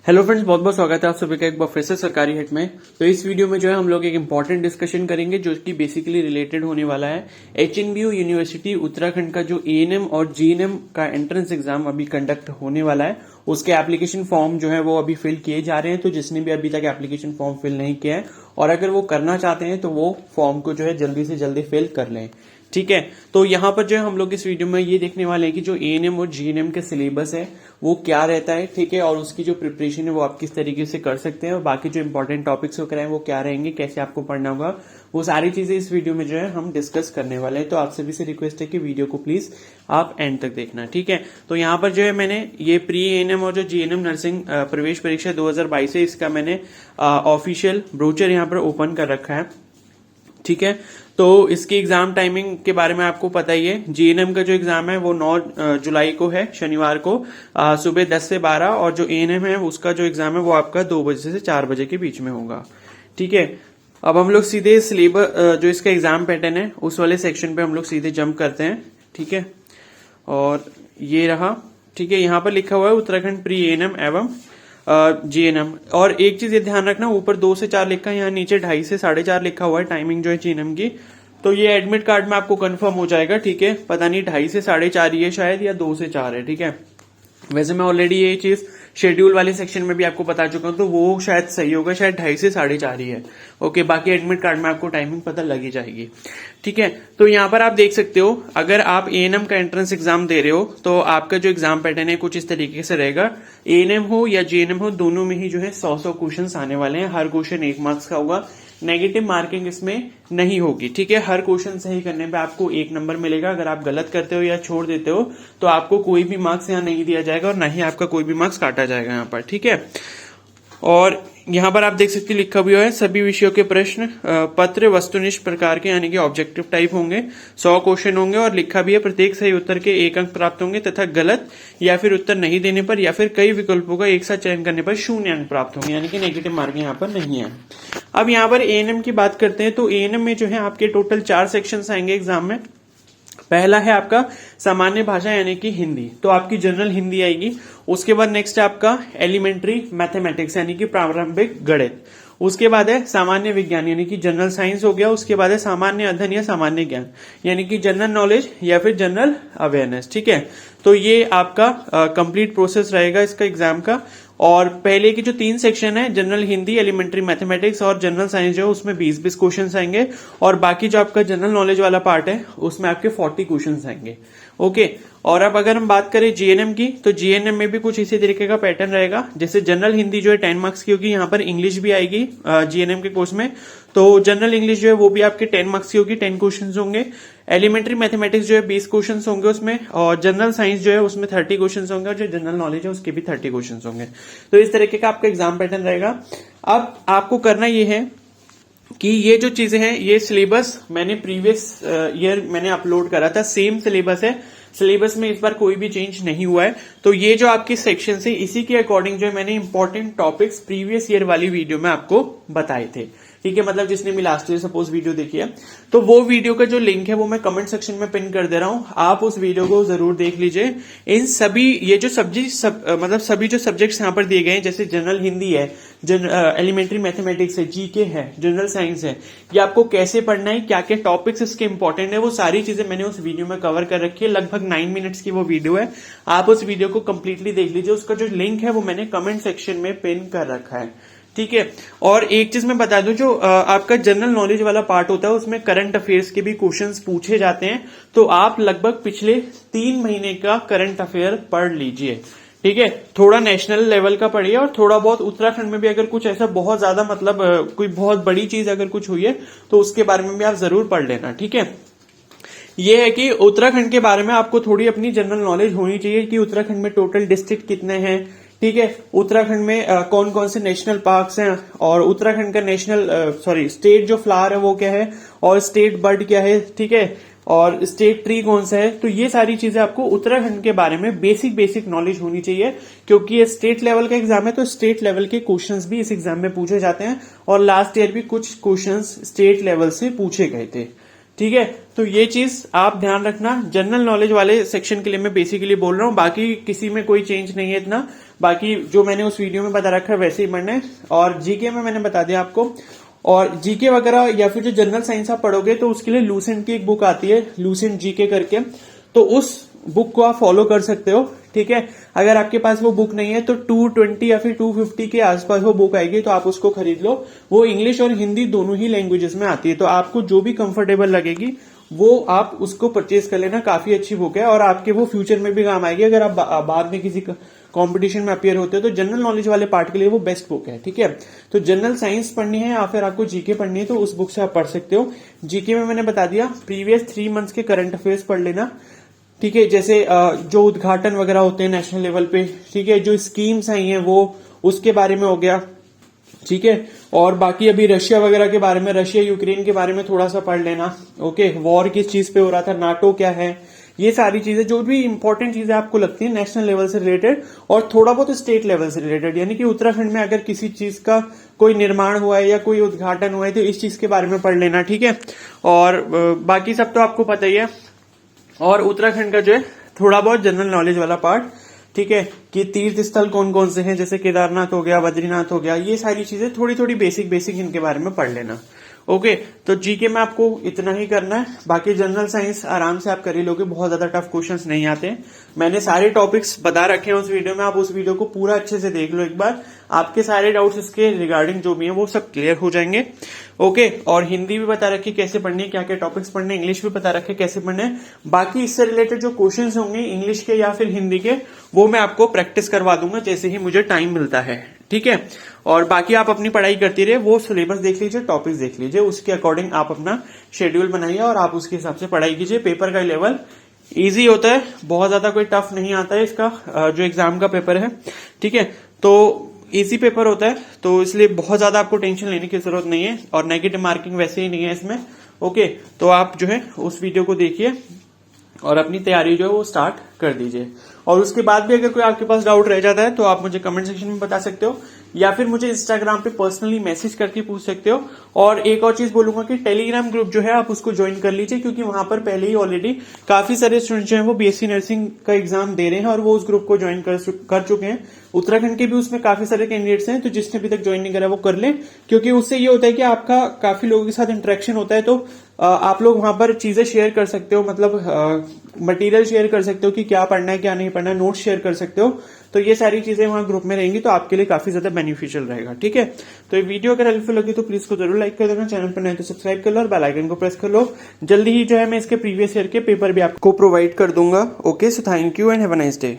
Hello friends, बहुत बहुत स्वागत है आप सभी का एक बार फिर से सरकारी हिट में। तो इस वीडियो में जो है हम लोग एक इंपॉर्टेंट डिस्कशन करेंगे जो कि बेसिकली रिलेटेड होने वाला है एचएनबीयू यूनिवर्सिटी उत्तराखंड का जो एएनएम और जीएनएम का एंट्रेंस एग्जाम अभी कंडक्ट होने वाला है। उसके एप्लीकेशन फॉर्म जो है वो अभी फिल किए जा रहे हैं। तो जिसने भी अभी तक एप्लीकेशन फॉर्म फिल नहीं किया है और अगर वो करना चाहते हैं तो वो फॉर्म को जो है जल्दी से जल्दी फिल कर लें। ठीक है, तो यहाँ पर जो है हम लोग इस वीडियो में ये देखने वाले हैं कि जो एएनएम और जीएनएम के सिलेबस है वो क्या रहता है। ठीक है, और उसकी जो प्रिपरेशन है वो आप किस तरीके से कर सकते हैं और बाकी जो इंपॉर्टेंट टॉपिक्स वगैरह हैं वो क्या रहेंगे, कैसे आपको पढ़ना होगा, वो सारी चीजें इस वीडियो में जो है हम डिस्कस करने वाले हैं। तो आप सभी से रिक्वेस्ट है कि वीडियो को प्लीज आप एंड तक देखना। ठीक है, तो यहाँ पर जो है मैंने ये प्री एएनएम और जो जीएनएम नर्सिंग प्रवेश परीक्षा 2022 है इसका मैंने ऑफिशियल ब्रोचर यहाँ पर ओपन कर रखा है। ठीक है, तो इसकी एग्जाम टाइमिंग के बारे में आपको पता ही है। जीएनएम का जो एग्जाम है वो 9 जुलाई को है, शनिवार को सुबह 10 से 12, और जो एएनएम है उसका जो एग्जाम है वो आपका 2 बजे से 4 बजे के बीच में होगा। ठीक है, अब हम लोग सीधे सिलेबस जो इसका एग्जाम पैटर्न है उस वाले सेक्शन पे हम लोग सीधे जंप करते हैं। ठीक है, और ये रहा। ठीक है, यहाँ पर लिखा हुआ है उत्तराखंड प्री एएनएम एवं जीएनएम। और एक चीज ये ध्यान रखना, ऊपर 2 से 4 लिखा है, यहाँ नीचे 2:30 से 4:30 लिखा हुआ है टाइमिंग जो है जीएनएम की। तो ये एडमिट कार्ड में आपको कंफर्म हो जाएगा। ठीक है, पता नहीं 2:30 से 4:30 ही है शायद, या 2 से 4 है। ठीक है, वैसे मैं ऑलरेडी ये चीज शेड्यूल वाले सेक्शन में भी आपको बता चुका हूं, तो वो शायद सही होगा, शायद 2:30 से 4:30 ही है। ओके, बाकी एडमिट कार्ड में आपको टाइमिंग पता लगी जाएगी। ठीक है, तो यहाँ पर आप देख सकते हो, अगर आप एएनएम का एंट्रेंस एग्जाम दे रहे हो तो आपका जो एग्जाम पैटर्न है कुछ इस तरीके से रहेगा। एएनएम हो या जीएनएम हो, दोनों में ही जो है 100 क्वेश्चन आने वाले हैं। हर क्वेश्चन 1 मार्क्स का होगा, नेगेटिव मार्किंग इसमें नहीं होगी। ठीक है, हर क्वेश्चन सही करने पे आपको 1 नंबर मिलेगा। अगर आप गलत करते हो या छोड़ देते हो तो आपको कोई भी मार्क्स यहाँ नहीं दिया जाएगा और ना ही आपका कोई भी मार्क्स काटा जाएगा यहाँ पर। ठीक है, और यहाँ पर आप देख सकते हैं लिखा भी हुआ है सभी विषयों के प्रश्न पत्र वस्तुनिष्ठ प्रकार के यानी कि ऑब्जेक्टिव टाइप होंगे, 100 क्वेश्चन होंगे, और लिखा भी है प्रत्येक सही उत्तर के 1 अंक प्राप्त होंगे तथा गलत या फिर उत्तर नहीं देने पर या फिर कई विकल्पों का एक साथ चयन करने पर 0 अंक प्राप्त होंगे, यानी कि नेगेटिव मार्किंग यहाँ पर नहीं है। अब यहाँ पर एएनएम की बात करते हैं तो एएनएम में जो है आपके टोटल 4 सेक्शन आएंगे एग्जाम में। पहला है आपका सामान्य भाषा यानी कि हिंदी, तो आपकी जनरल हिंदी आएगी। उसके बाद नेक्स्ट है आपका एलिमेंट्री मैथमेटिक्स यानी कि प्रारंभिक गणित। उसके बाद है सामान्य विज्ञान यानी कि जनरल साइंस हो गया। उसके बाद है सामान्य अध्ययन या सामान्य ज्ञान यानी कि जनरल नॉलेज या फिर जनरल अवेयरनेस। ठीक है, तो ये आपका कंप्लीट प्रोसेस रहेगा इसका एग्जाम का। और पहले की जो 3 सेक्शन है, जनरल हिंदी, एलिमेंट्री मैथमेटिक्स और जनरल साइंस, जो है उसमें 20-20 क्वेश्चन आएंगे, और बाकी जो आपका जनरल नॉलेज वाला पार्ट है उसमें आपके 40 क्वेश्चन आएंगे। ओके, और अब अगर हम बात करें जीएनएम की, तो जीएनएम में भी कुछ इसी तरीके का पैटर्न रहेगा। जैसे जनरल हिंदी जो है 10 मार्क्स की होगी, यहाँ पर इंग्लिश भी आएगी जीएनएम के कोर्स में, तो जनरल इंग्लिश जो है वो भी आपके 10 मार्क्स की होगी, 10 क्वेश्चन होंगे। एलिमेंट्री मैथमेटिक्स जो है 20 क्वेश्चन होंगे उसमें, और जनरल साइंस जो है उसमें 30 क्वेश्चन होंगे, और जो जनरल नॉलेज है उसके भी 30 क्वेश्चन होंगे। तो इस तरीके का आपका एग्जाम पैटर्न रहेगा। अब आपको करना ये है कि ये जो चीजें हैं, ये सिलेबस मैंने प्रीवियस ईयर मैंने अपलोड करा था, सेम सिलेबस है। सिलेबस में इस बार कोई भी चेंज नहीं हुआ है। तो ये जो आपकी सेक्शन है इसी के अकॉर्डिंग जो है मैंने इंपॉर्टेंट टॉपिक्स प्रीवियस ईयर वाली वीडियो में आपको बताए थे। ठीक है, मतलब जिसने भी लास्ट ईयर सपोज वीडियो देखी है तो वो वीडियो का जो लिंक है वो मैं कमेंट सेक्शन में पिन कर दे रहा हूं, आप उस वीडियो को जरूर देख लीजिए। इन सभी ये जो मतलब सभी जो सब्जेक्ट्स यहाँ पर दिए गए हैं, जैसे जनरल हिंदी है, एलिमेंट्री मैथमेटिक्स है, जीके है, जनरल साइंस है, ये आपको कैसे पढ़ना है, क्या क्या टॉपिक्स इसके इंपॉर्टेंट है, वो सारी चीजें मैंने उस वीडियो में कवर कर रखी है। लगभग 9 मिनट्स की वो वीडियो है, आप उस वीडियो को कंप्लीटली देख लीजिए। उसका जो लिंक है वो मैंने कमेंट सेक्शन में पिन कर रखा है। ठीक है, और एक चीज मैं बता दूं, जो आपका जनरल नॉलेज वाला पार्ट होता है उसमें करंट अफेयर्स के भी क्वेश्चंस पूछे जाते हैं। तो आप लगभग पिछले 3 महीने का करंट अफेयर पढ़ लीजिए। ठीक है, थोड़ा नेशनल लेवल का पढ़िए और थोड़ा बहुत उत्तराखंड में भी अगर कुछ ऐसा बहुत ज्यादा मतलब कोई बहुत बड़ी चीज अगर कुछ हुई है तो उसके बारे में भी आप जरूर पढ़ लेना। ठीक है, ये है कि उत्तराखंड के बारे में आपको थोड़ी अपनी जनरल नॉलेज होनी चाहिए कि उत्तराखंड में टोटल डिस्ट्रिक्ट कितने हैं। ठीक है, उत्तराखंड में कौन कौन से नेशनल पार्क्स हैं, और उत्तराखंड का स्टेट जो फ्लावर है वो क्या है, और स्टेट बर्ड क्या है। ठीक है, और स्टेट ट्री कौन सा है। तो ये सारी चीजें आपको उत्तराखंड के बारे में बेसिक नॉलेज होनी चाहिए, क्योंकि ये स्टेट लेवल का एग्जाम है। तो स्टेट लेवल के क्वेश्चंस भी इस एग्जाम में पूछे जाते हैं, और लास्ट ईयर भी कुछ क्वेश्चंस स्टेट लेवल से पूछे गए थे। ठीक है, तो ये चीज आप ध्यान रखना। जनरल नॉलेज वाले सेक्शन के लिए मैं बेसिकली बोल रहा हूँ, बाकी किसी में कोई चेंज नहीं है इतना। बाकी जो मैंने उस वीडियो में बता रखा है वैसे ही पढ़ना है। और जीके में मैंने बता दिया आपको। और जीके वगैरह या फिर जो जनरल साइंस आप पढ़ोगे तो उसके लिए लूसेंट की एक बुक आती है, लूसेंट जीके करके, तो उस बुक को आप फॉलो कर सकते हो। ठीक है, अगर आपके पास वो बुक नहीं है तो 220 या फिर 250 के आसपास वो बुक आएगी, तो आप उसको खरीद लो। वो इंग्लिश और हिंदी दोनों ही लैंग्वेजेस में आती है, तो आपको जो भी कंफर्टेबल लगेगी वो आप उसको परचेज कर लेना। काफी अच्छी बुक है और आपके वो फ्यूचर में भी काम आएगी अगर आप बाद में किसी कंपटीशन में अपियर होते हो। तो जनरल नॉलेज वाले पार्ट के लिए वो बेस्ट बुक है। ठीक है, तो जनरल साइंस पढ़नी है या फिर आपको जीके पढ़नी है तो उस बुक से आप पढ़ सकते हो। जीके में मैंने बता दिया, प्रीवियस 3 मंथ्स के करंट अफेयर्स पढ़ लेना। ठीक है, जैसे जो उद्घाटन वगैरह होते हैं नेशनल लेवल पे, ठीक है, जो स्कीम्स आई हैं वो उसके बारे में हो गया। ठीक है, और बाकी अभी रशिया वगैरह के बारे में, रशिया यूक्रेन के बारे में थोड़ा सा पढ़ लेना। ओके, वॉर किस चीज पे हो रहा था, नाटो क्या है, ये सारी चीजें जो भी इंपॉर्टेंट चीजें आपको लगती है नेशनल लेवल से रिलेटेड और थोड़ा बहुत स्टेट लेवल से रिलेटेड, यानी कि उत्तराखंड में अगर किसी चीज का कोई निर्माण हुआ है या कोई उद्घाटन हुआ है तो इस चीज के बारे में पढ़ लेना। ठीक है, और बाकी सब तो आपको पता ही है। और उत्तराखंड का जो है थोड़ा बहुत जनरल नॉलेज वाला पार्ट, ठीक है, कि तीर्थ स्थल कौन कौन से हैं, जैसे केदारनाथ हो गया, बद्रीनाथ हो गया, ये सारी चीजें थोड़ी थोड़ी बेसिक इनके बारे में पढ़ लेना। ओके, तो जीके में आपको इतना ही करना है। बाकी जनरल साइंस आराम से आप कर ही लोगे, बहुत ज्यादा टफ क्वेश्चंस नहीं आते हैं। मैंने सारे टॉपिक्स बता रखे हैं उस वीडियो में, आप उस वीडियो को पूरा अच्छे से देख लो एक बार। आपके सारे डाउट्स इसके रिगार्डिंग जो भी हैं वो सब क्लियर हो जाएंगे। ओके, और हिंदी भी बता रखी कैसे पढ़नी है, क्या क्या टॉपिक्स पढ़ने, इंग्लिश भी बता रखे कैसे पढ़ने हैं। बाकी इससे रिलेटेड जो क्वेश्चंस होंगे इंग्लिश के या फिर हिंदी के, वो मैं आपको प्रैक्टिस करवा दूंगा जैसे ही मुझे टाइम मिलता है। ठीक है, और बाकी आप अपनी पढ़ाई करती रहे, वो सिलेबस देख लीजिए, टॉपिक्स देख लीजिए, उसके अकॉर्डिंग आप अपना शेड्यूल बनाइए और आप उसके हिसाब से पढ़ाई कीजिए। पेपर का लेवल इजी होता है, बहुत ज्यादा कोई टफ नहीं आता है इसका जो एग्जाम का पेपर है। ठीक है, तो इजी पेपर होता है, तो इसलिए बहुत ज्यादा आपको टेंशन लेने की जरूरत नहीं है और नेगेटिव मार्किंग वैसे ही नहीं है इसमें। ओके, तो आप जो है उस वीडियो को देखिए और अपनी तैयारी जो है वो स्टार्ट कर दीजिए। और उसके बाद भी अगर कोई आपके पास डाउट रह जाता है तो आप मुझे कमेंट सेक्शन में बता सकते हो या फिर मुझे इंस्टाग्राम पे पर्सनली मैसेज करके पूछ सकते हो। और एक और चीज बोलूंगा कि टेलीग्राम ग्रुप जो है आप उसको ज्वाइन कर लीजिए, क्योंकि वहां पर पहले ही ऑलरेडी काफी सारे स्टूडेंट जो है वो बीएससी नर्सिंग का एग्जाम दे रहे हैं और वो उस ग्रुप को ज्वाइन कर चुके हैं। उत्तराखंड के भी उसमें काफी सारे कैंडिडेट्स हैं, तो जिसने अभी तक ज्वाइन नहीं करा वो कर ले, क्योंकि उससे ये होता है कि आपका काफी लोगों के साथ इंटरेक्शन होता है, तो आप लोग वहां पर चीजें शेयर कर सकते हो, मतलब मटेरियल शेयर कर सकते हो कि क्या पढ़ना है क्या नहीं पढ़ना है, नोट्स शेयर कर सकते हो। तो ये सारी चीजें वहां ग्रुप में रहेंगी तो आपके लिए काफी ज्यादा बेनिफिशियल रहेगा। ठीक है, तो ये वीडियो अगर हेल्पफुल लगी तो प्लीज को जरूर लाइक कर देना, चैनल पर नए तो सब्सक्राइब कर लो और बेल आइकन को प्रेस कर लो। जल्दी ही जो है मैं इसके प्रीवियस ईयर के पेपर भी आपको प्रोवाइड कर दूंगा। Okay, so thank you and have a nice day.